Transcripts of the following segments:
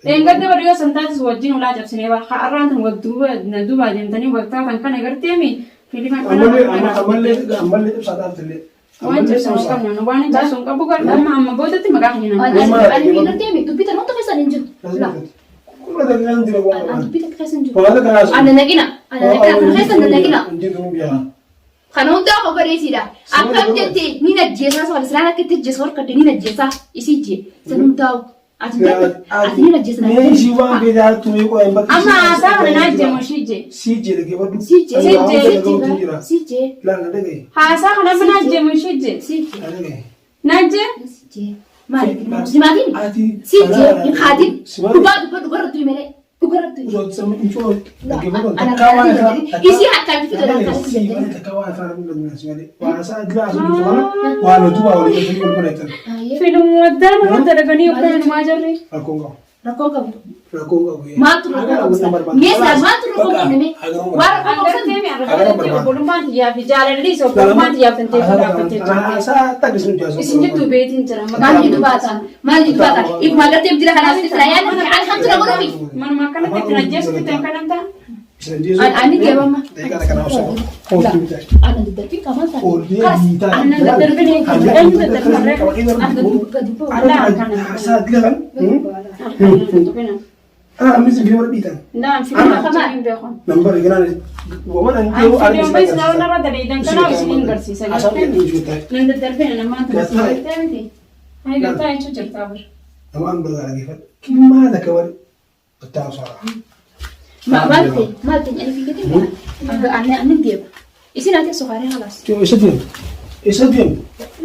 Enggak ada berdua sentas wajib ulah jab sini bah karan tan wadu bajem tani waktu kan kan ngerti mi film kan amal itu sadar terlihat wajib songkam nyono wani jab songkam bukan amma bodoh ti magah ni ani ngerti mi tu pita nonton kesan injil lah kula da kan dira wa tu pita kesan injil wala kana ana nagina kesan nagina injil dum biya kanun da ko bare sida akam jette ni na jesa so sala ke te jesor kate ni na jesa isi je sanum daw ati na jesa na ne shi wa be da tu ko en ba amma asa na je mo shije sije da ke wadu sije la na daga ha asa na bana je mo shije sije na je sije mari simadin ati sije in khadim duga tu mele duga tu zo sama incho da ke wadu ana kawa kawa isi hakka tu da kan si wala ta kawa ta ran da nasmale wa sa adla asu wa lo duwa wala ke ko ko netan film wadda mo daragani ko majari akonga rakonga rakonga matu mesa matu rakonga ne war agar temi agar bolumban ya bijala li so bolumban ya tente sa ta gisnu jaso isinje tu betin cara mali du bata ik magar tem dira kana sitra ya alhamdulillah gorobi man makan kita jesu kita kan anta ani ke mama dai kana kana so ko tu dai ana du tapi kaman ta ana darbini kan sa dilan misi bi wala ditan Nah, film kemarin behon. number gana woman an Film bes na na dari dan kana usinin garsi sa. asa ni juta Nanda darbini na man ta temti. Ay gata ay chu cerita ber. aman ba lagi fa kimma da kawar ta sara malte ani fikete aga ani dia isi nanti sokare halas to isadin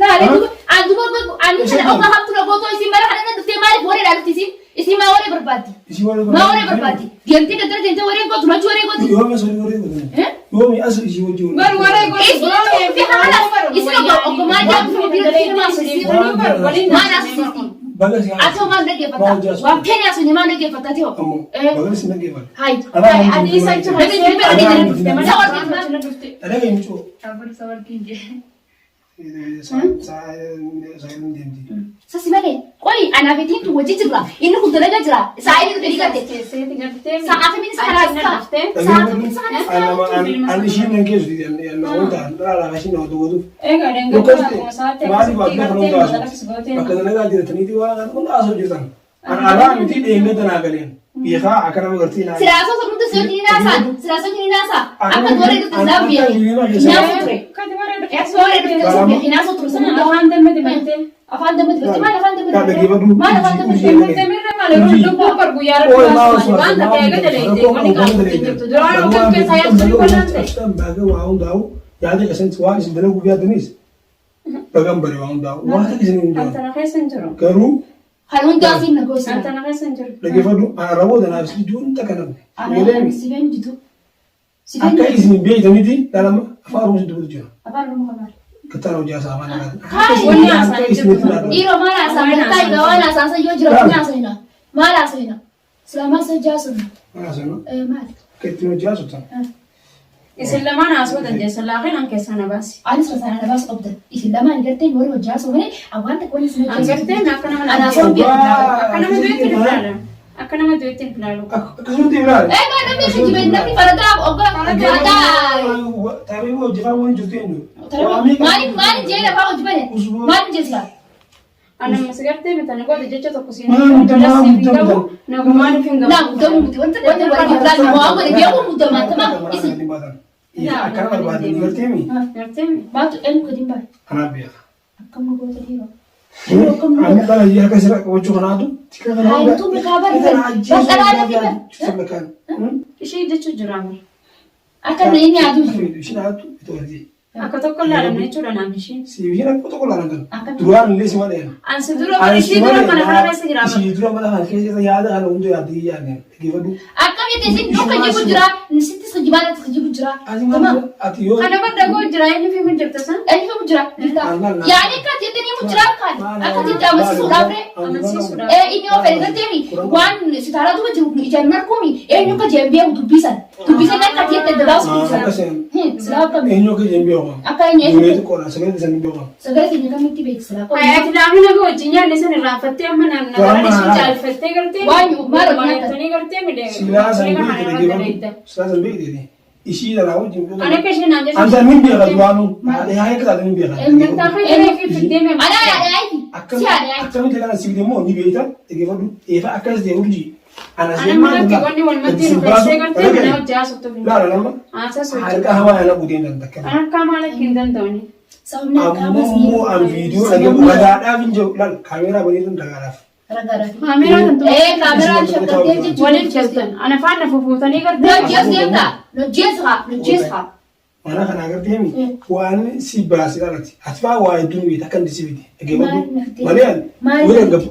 la adu ani sana oga haptu na goto isi mara hanan da temari bore da tisi isi ma ore berbati isi wala ma ore berbati gente kadar gente ore goto ma ore goto yo ma so ore goto yo mi asu isi wojo Bar wala go. isi fi halas isi oga ma ja fi ma sisi ma na sisi bagas ya ato ma ndege pata wa penya so ni ma ndege pata tio bagas sinage ba hai Adi isa chu Bebe, bebe, ada yang cu sabar kinje. sasi mane koi ana betin tu waji jira inu kudala ga jira sai ni dari gate saat min saharas ani shi ne ke su yan na wanda la shi na wado wado Enggak ada yang ma di ba na no da baka da ga dira tani di wa ga mun aso jiran an ala mi ti de ne da na galen bi kha akara ma garti na siraso so mutu sini nasa siraso ni nasa aka dore du zambi ina futre ya sore du zambi ina so tru sana afande med mana Halun gafin na gosa. Anta na kasenjur. Lagi fadu arabo da na si dun ta kana. Ngele si ben jitu. Si ben. Aka izini be da miti dalam faru su dubu jira. Apa lu mau kamar? Ketaro jasa mana kan. Wani asa iro mala asa kai da wala asa sai yo jira wani asa ina. Mala asa ina. Selama sai jasu. Mana sano? Mal. Ketino jasu ta. Islaman aswad al-jasalaqin an kesana basi. Anis rasana na bas obda. Islaman garte moro jasu wani awanta kwani sino. Angarte na kana Ana so bi. Akana ma duitin plano. Akana ma duitin plano. Kasun timral. Ma na mi khiji ben nabi farada oga farada. Tabi wo jifa woni jutenu. Mani jela ba ujbane. Mani jesla. Ana masigarte metana ko de jecha to kusina. Na mudamu muti wanta wani plano mo ago de biyo mudamu tama isi. Ya akara barbadi ngertemi. Ngertemi. Batu elu kedimba. Anabia. Kamu go tadiro. Ani kala ya kasira ko chukana du. Hai tu me kabar. Bas ala tiba. Semakan. Ishi jechu jurama. Akan ini adu. Shina atu itu aja. Aka to kolla na chura na bishi. Si hina ko to kolla nan. Turan le simale. An siduro ko ishi duro mana kana se jirama. Si duro mana han ke ya yaad ala undu ya di ya ne. Givadu. Akam yete sin no ka jibu jura. Nisitti so jibana to jibu jira. Tamam. Ati yoo. Kana badda go jira inni fi min jirta san. Inni fi jira. Yaani akka jettanii mu jira kan. Akka jettee amansiisuudhaaf ree. Amansiisuudhaaf. Inni yoo fedhe garteemi waan sitaara duba jiru ijaan markuumi eenyu akka jeembi'ee dubbisan. Dubbisan akka jettee dagaasuuf jira. Silaa akka Eenyu akka jeembi'ee akka eenyu. Dureetu qola sagalee san bi'oo. Sagalee keenya kamitti beeksisa. Ati laamina go jinyaan isan irraanfattee amma nagara isin jaalfattee gartee. Waan maal Tani gartee midee. Silaa san bi'ee silaa san bi'ee ishii dhala wajjin bi'oo. Ana kashin naan jechuudha. Anta min bi'ee kan du'aanu maadhee haa eeggata min bi'ee kan. Eenyutaa fayyadee fi fiddee mee. Ana yaadaayi. Si yaadaayi. Akkamitti kana sibiidee immoo ni beekta eeggifadhu eefa akkas ta'e urjii. Ana mana ke wani wal matti nu kashe gartee mana hojjaa sotto fi. Laala nama. Asa so. Harka hamaa yana budeen dandakka. Ana kamala kindan tawni. Sabna Ammoo an viidiyoo dhagee ragaadhaaf hin jiru laal kaameeraa baneetan ragaadhaaf. Kamera tentu. Kamera shakkatee jechuudha. Waliin jaltan. Ana faana fufuutanii gartee. Nojjees deemta. Nojjees haa. Mana kana agartee mi waan si baasi dhalati. Ati faa waa hedduun beekta akka ndisi biti. Egeeffadhu. Malee ani. Waliin gabu.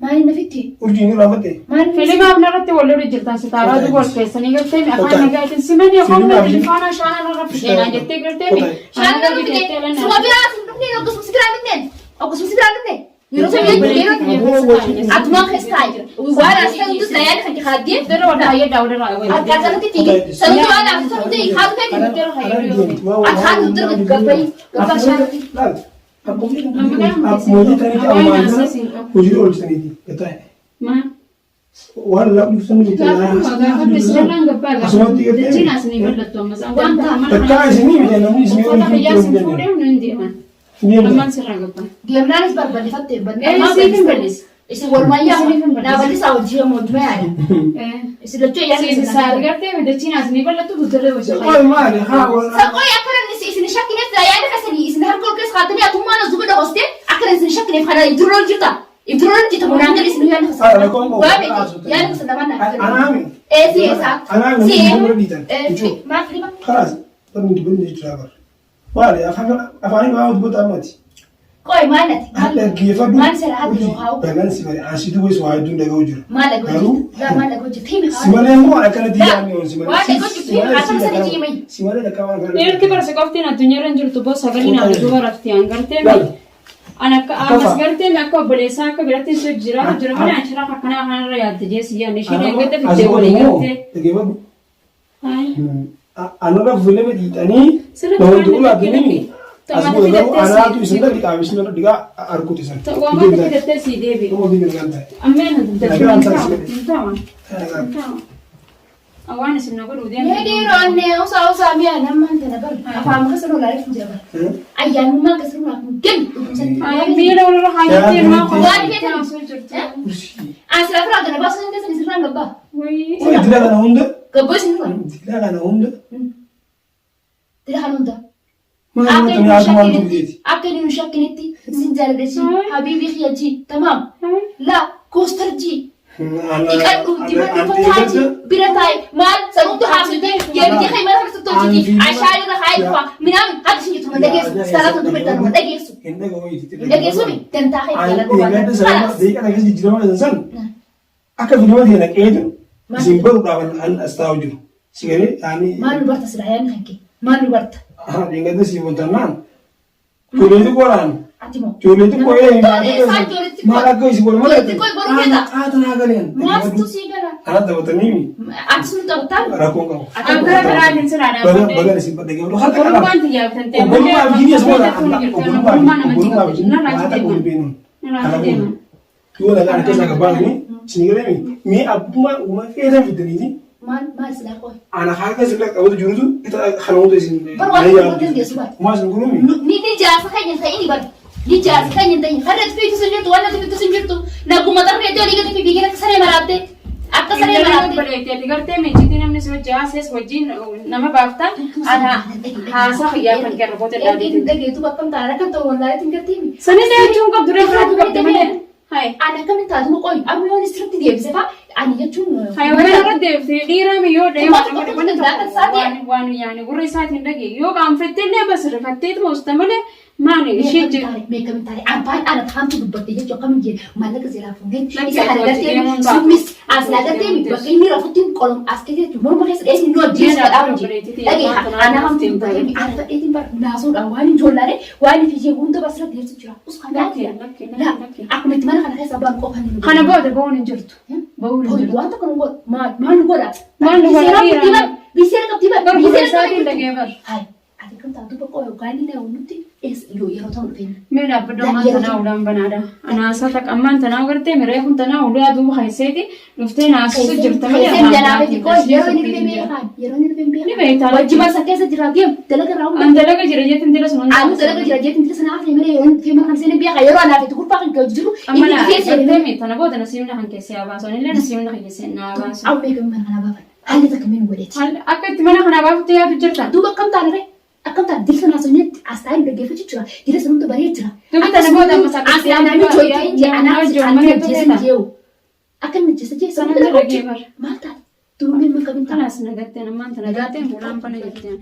Maali nafitti? Urjii ni raafatte. Filimaaf narratti wal lolu jirtan sitaaraa duwwal keessanii gartee mi afaan nagaatiin simanii afaan nagaatiin faana shaana narra fideenaa jettee gartee mi. Shaana narra fidee. Suma biraa hin dhufneen akkasuma si biraa dhufneen. Akkasuma si biraa dhufneen. Yeroo samii atumaa keessaa jira. Waan as ta'utus dayaan kan jihaaddee. Dara wada hayyee daawwada raawwata. Akkasumatti tigi. Sanuu waan as ta'utti haatu fedhi. Dara hayyee. Ati haatu dara gabbayi. Gabbaa shaanatti. Hojii taniiti ammaan hojii hojjetaniiti. Maa. Waan lafa ibsan asumatti takkaa isinii miti namni isinii hojii Aman sirraa gabbaa. Deemnaanis barbaaddefattee Siifin bal'is. Isin walumayyaa naa bal'isaa hojii mootummaa yaada. Isin lachuu yaada. Saal gartee midachiin asii bal'attu guddurree hojii. maali haa wal Saqooyi akkanan isin shakkineef yaada kasanii isin harka ol keessa kaatanii atummaan as dubbadha hostee akkanan isin shakkineef kana ibduroon jirta. Ibduroon jirta munaan gadi isin yaada kasanii. Waamee yaada kasanii lamaan naaf. anaami Si eessa? anaami Si hojii dhiitan maal fidima? kalaas barnuti barnuti jechuudha bar maali afaanii maa dubbata ammati Qoy maal nati? dhaggeeffadhu Maal sirraa haati yoo haa'u? dagan si bari asitu wes waa hedduun dhaga'u jira Maal dhagoo jirta? Maal dhagoo jirta? Himi si malee immoo akkanatti yaadni on si malee Waan dhagoo jirtu himi akkana sanii jiimai. si malee dhakkaa waan kana Eerki barse qoftiin addunyaa irra jirtu boo sagalee naa duuba rafti an gartee mi. An akka amas gartee mi akka obboleessaa akka biratti isu jira mana achirraa akkanaa kanarra yaadde jeesi yaadne isheen eeggate fiddee walii gartee. dhaggeeffadhu Hayi. anarra fuulee dhiixanii namoota ulaatiin asuma garuu anaatu isin irra dhiqaa isin irra dhiqaa arguuti san. Waan bakka fidattee sii deebi'e. Nama bifa kan ta'e. Ammeen hin ta'a. Awaan isin na godhu deemu. Dhiironni usaa mi'a namaan tana bar afaan maka sanoo laalee fuudhee bar ayyaanummaa akka sanoo laalee gani. Miila walirra haayattee maa Waan beekamu asirraa firaa gana baasuu hin keessan isirraan gabbaa. Dila kana hunda. Gabboo isin irraa. Dila kana hunda. Dila kana hunda. Maal nama nyaatu maal tuuteeti. Akka inni nu shakkinitti isin jaalladhachi habiibii xiyyachi tamaam laa koostarji. Iqadhu dibadhu fataaji bira taa'e maal sanuutu haasutee yeebitee kan imala harkisa tolchiti ashaan irra haa dhufa minaan haati isin jirtu ma dhageessu saraa tuntu beektan ma dhageessu. Dhageessu mi dantaa kan ittiin Deegaa deegaa dhageessu jijjiirama san akka filama ta'e naqeetu isin baruudhaaf an as taa'u jiru. Sigalee yaani. Maal nu barta sila yaani hanke maal nu barta. Deegaa si wantannaan. Joolleetu qoraan. Atimo. Joolleetu qoree maal akka isin godhu malee. Joolleetu qoree boruu keessa. Tanaa galeen. Maastu sii gala. Ana taphatanii mi. Ati sun taphataa. Rakkoon qabu. Ankara biraatiin siraadhaa. Baga isin badhagee oduu harka Obboluu qaba. waan xiyyaafatan ta'e. Obbolummaaf gini as booda Obbolummaa namatti obbolummaaf qabu. gini Narraa haata deeman. kun beenu. Narraa deeman. Yoo lagaan keessaa gabaasni isin galee mi abbuma uma feetan fidaniiti. Maal sila qoy. Ana harka isin qabatu jirutu ita halamuutu isin. Barbaadu dandeessu baal. Maas hin gurumi. Ni jaarsa keenya ta'ini bar. Ni jaarsa keenya ta'ini. Harreetu fiitu sun jirtu waan natti fiitu sun jirtu. Naguma tarree iddoo liigatti fi biigina akka saree maraatte. Akka saree maraatte. Obboleettii gartee meechiitii namni si wajji haasees wajjin nama baaftaa haasaa fayyaa kan kerra booda Dhageetu dhageetu akkam ta'a akka ta'u wallaahi hin gartiimi. Sanillee jechuun qabdu reeffaatu qabdi malee. Hayi. Ana akkamiin taatu qoy amma yoo isirratti deebise faa Ani jechuun Hayawaana irratti deebiftee dhiiraa miyyoo waan yaani gurra isaatiin dhagee yoo qaanfattee illee basirrifattee moosta malee maani ishee jiru. Meeqamiin taa'e abbaan ana faamtu dubbatte jechuun akkamiin jedhe maallaqa seeraa fuudhee isa kana gartee summis as laagatee bakka inni rafuttiin qolom as keessee jechuun morma keessa dheessi inni wajjin kadhaamu jedhe. Dhagee ana hamtu dubbatte akka dheetiin bar naasuudhaan waan hin joollaare waan ifijee hunda basirra deemsu jira. Uskaan daakee akkuma itti mana kana keessa abbaan qofaan hin Kana booda ba'uun hin jirtu. Ba'uun hin jirtu. Wanta kun maal godha? Maal godha? Biseera qabdi bar. Biseera isaatiin dhagee bar. Hai. Ati kan taatu bakka yookaan inni na nuti yeroo ta'u dhufeen. Mee dhaabbadoo maan tanaa ulaan banaadha. Anaasaa taqammaan tanaa gartee miree kun tanaa ulaa duuba haiseeti dhuftee naasisuu jirta malee afaan jalaafeti koo yeroo inni dhufee beekaan yeroo inni dhufee beekaan. Ni beektaa. Wajjima isa keessa jira deemu dalaga irraa An dalaga jira jeetiin dila sun. Anu dalaga jira jeetiin dila sana afaan miree yeroo inni kan seenee beekaa yeroo anaafeti gurbaa kan jiru. Amma na gartee tana booda nasiibna kan keessee abaasoon illee nasiibna kan keessee na abaasoon. Amma beekamu mana kana baafan. Haalli takka meen godheeti. Akka itti mana kana baafattee yaadu jirta. Duuba akkam taane ree? Akkam taane dilsa naasonyetti asxaan dhaggeeffachuu jira. Dila sanumta baree jira. Duuba tana booda amma sakkatti asxaan jooyteen jee anaa jeesan jeewu. Akka inni jeesa jeesa sanumta dhaggeeffar. Maal taate? Duuba meen makamiin taane? Kanaas nagattee namaan tana gaatee fuulaan fana jettee.